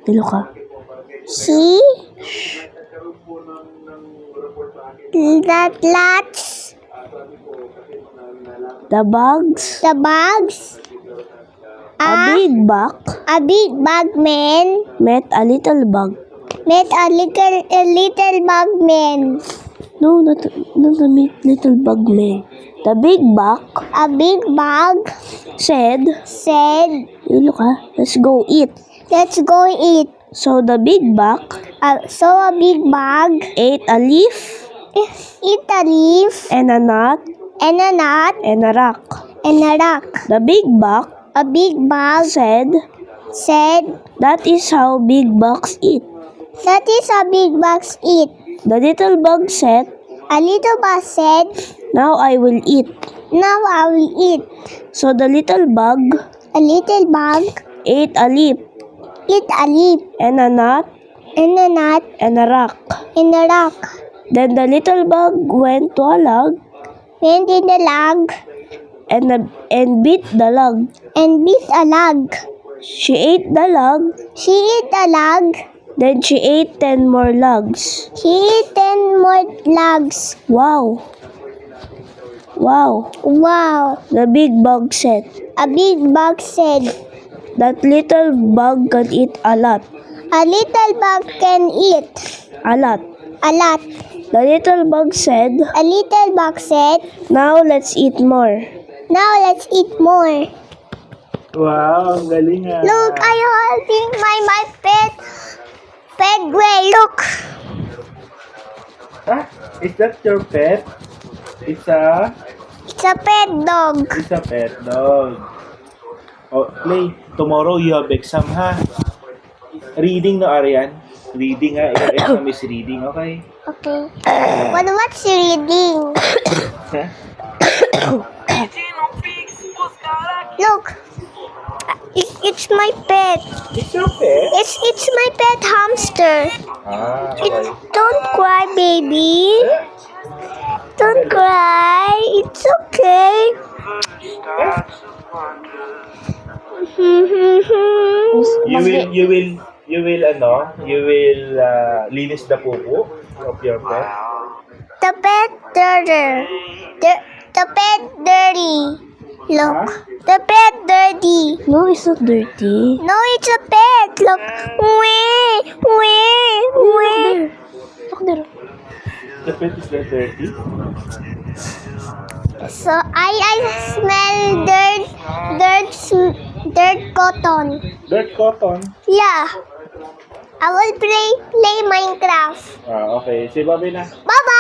Dilo ka. See? That lots. The bugs. The bugs. A big bug A big bug man met a little bug. met a little bug man. No, not a little bug man. The big bug A big bug said, said, let's go eat. let's go eat. So the big bug So a big bug ate a leaf eat a leaf and a nut and a nut and a rock. and a rock. The big bug A big bug said, that is how big bugs eat. that is how big bugs eat. The little bug said, A little bug said, now I will eat. now I will eat. So the little bug A little bug ate a leaf eat a leaf and a nut and a nut and a rock. and a rock. Then the little bug went to a log Went in the log and beat the log. and beat a log. She ate the log, She ate a log. then she ate 10 more logs. She ate 10 more logs. Wow! Wow! Wow. The big bug said, A big bug said, that little bug can eat a lot. a little bug can eat A lot. a lot. The little bug said, A little bug said, now let's eat more. now let's eat more. Wow, ang galing ah. Look, I'm holding my pet Gray. Look. Ah, is that your pet? It's a pet dog. pet dog. Oh, play. Tomorrow you have exam, ha? Reading no, Arian? Reading, ha? Yung exam is reading, okay? Okay. What's reading? Look. It's my pet. It's your pet? It's my pet hamster. Ah, okay. Don't cry, baby. Don't cry. It's okay. You will linis the pupo of your pet? The pet dirty. The pet dirty. Look. The pet dirty. No, it's not dirty. No, it's a pet. Look. Wee. Look there. The pet is not dirty? So I smell dirt cotton. Dirt cotton? Yeah. I will play Minecraft. Ah, okay. Say bye-bye na. Bye-bye.